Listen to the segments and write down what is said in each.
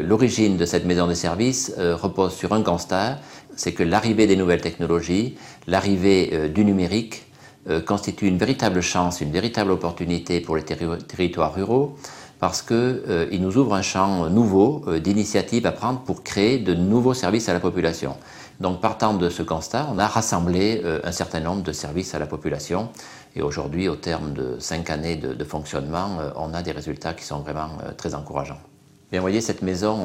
L'origine de cette maison de services repose sur un constat, c'est que l'arrivée des nouvelles technologies, l'arrivée du numérique constitue une véritable chance, une véritable opportunité pour les territoires ruraux parce qu'il nous ouvre un champ nouveau d'initiatives à prendre pour créer de nouveaux services à la population. Donc partant de ce constat, on a rassemblé un certain nombre de services à la population et aujourd'hui, au terme de 5 années de fonctionnement, on a des résultats qui sont vraiment très encourageants. Bien, vous voyez, cette maison,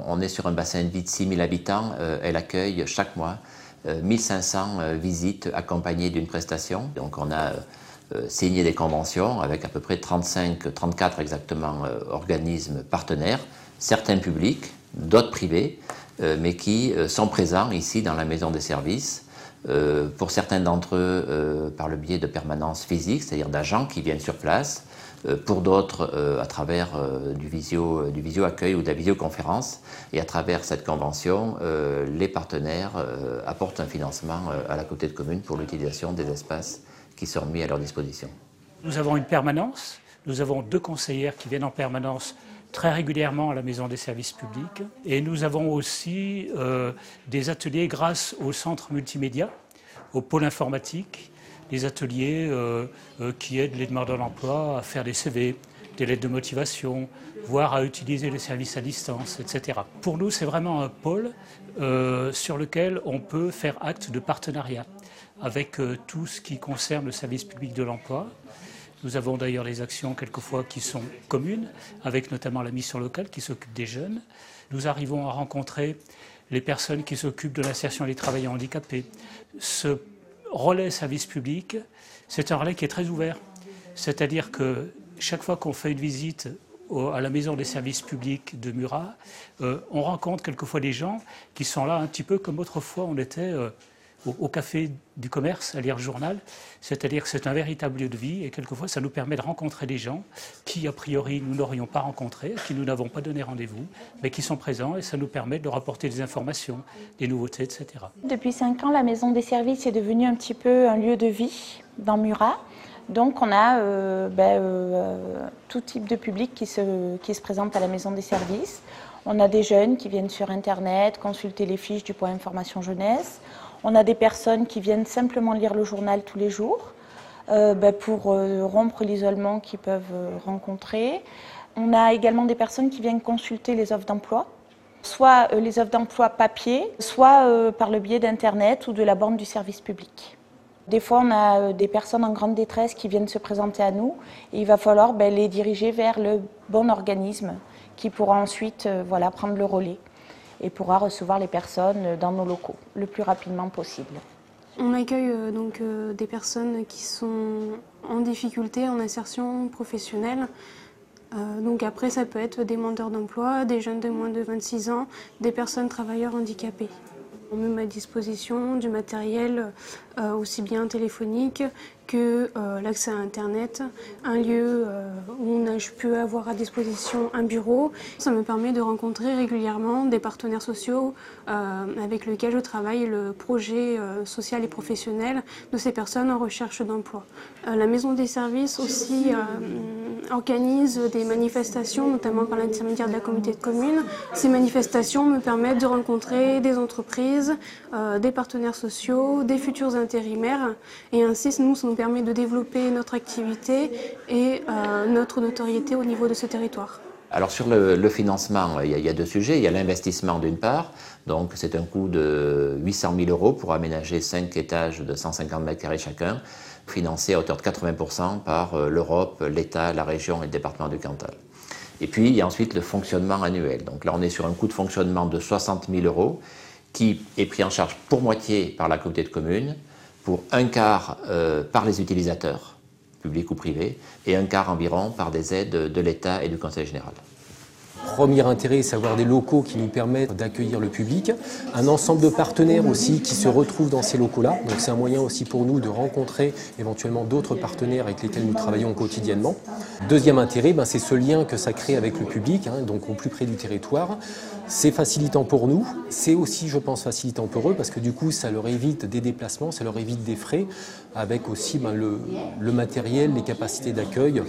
on est sur un bassin de vie de 6 000 habitants. Elle accueille chaque mois 1500 visites accompagnées d'une prestation. Donc on a signé des conventions avec à peu près 34 exactement organismes partenaires, certains publics, d'autres privés, mais qui sont présents ici dans la maison des services. Pour certains d'entre eux, par le biais de permanences physiques, c'est-à-dire d'agents qui viennent sur place. Pour d'autres, à travers du visio-accueil ou de la visioconférence. Et à travers cette convention, les partenaires apportent un financement à la communauté de communes pour l'utilisation des espaces qui sont mis à leur disposition. Nous avons une permanence, nous avons 2 conseillères qui viennent en permanence très régulièrement à la Maison des services publics. Et nous avons aussi des ateliers grâce au centre multimédia, au pôle informatique, des ateliers qui aident les demandeurs d'emploi à faire des CV, des lettres de motivation, voire à utiliser les services à distance, etc. Pour nous, c'est vraiment un pôle sur lequel on peut faire acte de partenariat avec tout ce qui concerne le service public de l'emploi. Nous avons d'ailleurs des actions quelquefois qui sont communes, avec notamment la mission locale qui s'occupe des jeunes. Nous arrivons à rencontrer les personnes qui s'occupent de l'insertion des travailleurs handicapés. Ce relais service public, c'est un relais qui est très ouvert. C'est-à-dire que chaque fois qu'on fait une visite à la maison des services publics de Murat, on rencontre quelquefois des gens qui sont là un petit peu comme autrefois on était au café du commerce à lire le journal. C'est-à-dire que c'est un véritable lieu de vie et quelquefois ça nous permet de rencontrer des gens qui a priori nous n'aurions pas rencontrés, à qui nous n'avons pas donné rendez-vous, mais qui sont présents et ça nous permet de leur apporter des informations, des nouveautés, etc. Depuis 5 ans, la maison des services est devenue un petit peu un lieu de vie dans Murat. Donc on a tout type de public qui se présente à la maison des services. On a des jeunes qui viennent sur Internet, consulter les fiches du point information jeunesse. On a des personnes qui viennent simplement lire le journal tous les jours pour rompre l'isolement qu'ils peuvent rencontrer. On a également des personnes qui viennent consulter les offres d'emploi, soit les offres d'emploi papier, soit par le biais d'Internet ou de la borne du service public. Des fois, on a des personnes en grande détresse qui viennent se présenter à nous et il va falloir les diriger vers le bon organisme qui pourra ensuite prendre le relais et pourra recevoir les personnes dans nos locaux le plus rapidement possible. On accueille des personnes qui sont en difficulté, en insertion professionnelle. Donc après, ça peut être des demandeurs d'emploi, des jeunes de moins de 26 ans, des personnes travailleurs handicapés. On met à disposition du matériel aussi bien téléphonique que l'accès à Internet, un lieu où je peux avoir à disposition un bureau. Ça me permet de rencontrer régulièrement des partenaires sociaux avec lesquels je travaille le projet social et professionnel de ces personnes en recherche d'emploi. La maison des services aussi organise des manifestations, notamment par l'intermédiaire de la communauté de communes. Ces manifestations me permettent de rencontrer des entreprises, des partenaires sociaux, des futurs intérimaires et ainsi nous, ça nous permet de développer notre activité et notre notoriété au niveau de ce territoire. Alors sur le financement, il y a 2 sujets. Il y a l'investissement d'une part, donc c'est un coût de 800 000 € pour aménager 5 étages de 150 mètres carrés chacun, financé à hauteur de 80% par l'Europe, l'État, la région et le département du Cantal. Et puis il y a ensuite le fonctionnement annuel. Donc là on est sur un coût de fonctionnement de 60 000 € qui est pris en charge pour moitié par la communauté de communes, pour un quart par les utilisateurs, publics ou privés, et un quart environ par des aides de l'État et du Conseil général. Premier intérêt, c'est avoir des locaux qui nous permettent d'accueillir le public, un ensemble de partenaires aussi qui se retrouvent dans ces locaux-là. Donc c'est un moyen aussi pour nous de rencontrer éventuellement d'autres partenaires avec lesquels nous travaillons quotidiennement. Deuxième intérêt, c'est ce lien que ça crée avec le public, donc au plus près du territoire. C'est facilitant pour nous, c'est aussi, je pense, facilitant pour eux parce que du coup, ça leur évite des déplacements, ça leur évite des frais, avec aussi le matériel, les capacités d'accueil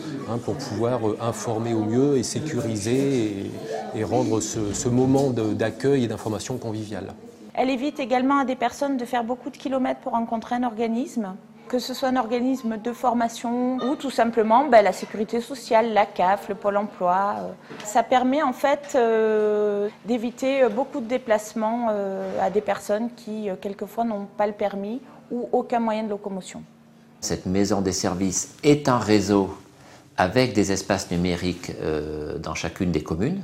pour pouvoir informer au mieux et sécuriser et rendre ce moment d'accueil et d'information convivial. Elle évite également à des personnes de faire beaucoup de kilomètres pour rencontrer un organisme, que ce soit un organisme de formation ou tout simplement la sécurité sociale, la CAF, le Pôle emploi. Ça permet en fait d'éviter beaucoup de déplacements à des personnes qui quelquefois n'ont pas le permis ou aucun moyen de locomotion. Cette maison des services est un réseau avec des espaces numériques dans chacune des communes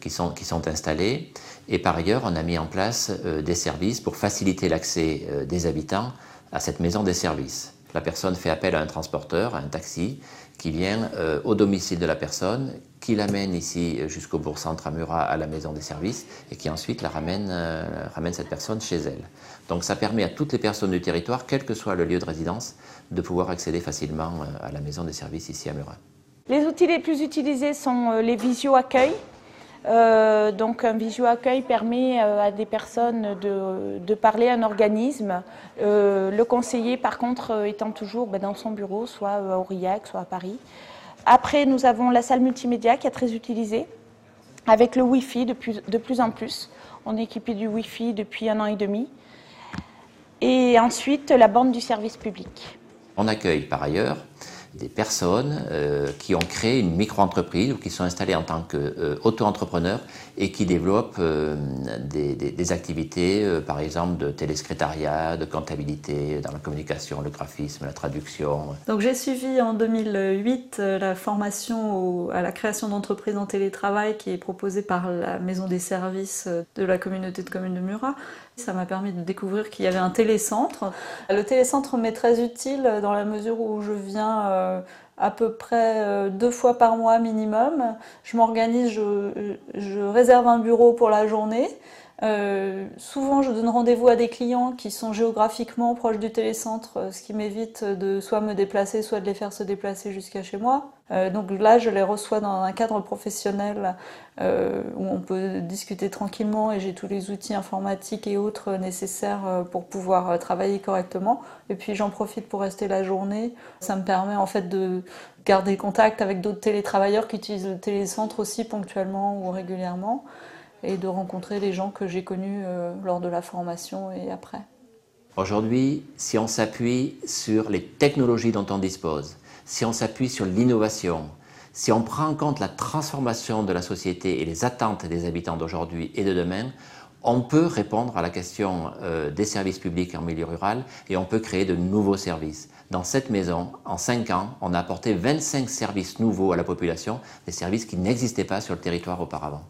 qui sont installés. Et par ailleurs, on a mis en place des services pour faciliter l'accès des habitants à cette maison des services. La personne fait appel à un transporteur, à un taxi, qui vient au domicile de la personne, qui l'amène ici jusqu'au bourg-centre à Murat, à la maison des services, et qui ensuite ramène cette personne chez elle. Donc ça permet à toutes les personnes du territoire, quel que soit le lieu de résidence, de pouvoir accéder facilement à la maison des services ici à Murat. Les outils les plus utilisés sont les visio-accueils. Donc un visio-accueil permet à des personnes de parler à un organisme. Le conseiller par contre étant toujours dans son bureau, soit à Aurillac, soit à Paris. Après nous avons la salle multimédia qui est très utilisée avec le Wi-Fi de plus en plus. On est équipé du Wi-Fi depuis 1 an et demi. Et ensuite la borne du service public. On accueille par ailleurs des personnes qui ont créé une micro-entreprise ou qui sont installées en tant qu'auto-entrepreneurs et qui développent des activités, par exemple de télésecrétariat, de comptabilité, dans la communication, le graphisme, la traduction. Donc j'ai suivi en 2008 la formation à la création d'entreprises en télétravail qui est proposée par la Maison des services de la communauté de communes de Murat. Ça m'a permis de découvrir qu'il y avait un télécentre. Le télécentre m'est très utile dans la mesure où je viens à peu près 2 fois par mois minimum. Je m'organise, je réserve un bureau pour la journée. Souvent je donne rendez-vous à des clients qui sont géographiquement proches du télécentre, ce qui m'évite de soit me déplacer, soit de les faire se déplacer jusqu'à chez moi. Donc là je les reçois dans un cadre professionnel où on peut discuter tranquillement et j'ai tous les outils informatiques et autres nécessaires pour pouvoir travailler correctement. Et puis j'en profite pour rester la journée. Ça me permet en fait de garder contact avec d'autres télétravailleurs qui utilisent le télécentre aussi ponctuellement ou régulièrement, et de rencontrer les gens que j'ai connus lors de la formation et après. Aujourd'hui, si on s'appuie sur les technologies dont on dispose, si on s'appuie sur l'innovation, si on prend en compte la transformation de la société et les attentes des habitants d'aujourd'hui et de demain, on peut répondre à la question des services publics en milieu rural et on peut créer de nouveaux services. Dans cette maison, en 5 ans, on a apporté 25 services nouveaux à la population, des services qui n'existaient pas sur le territoire auparavant.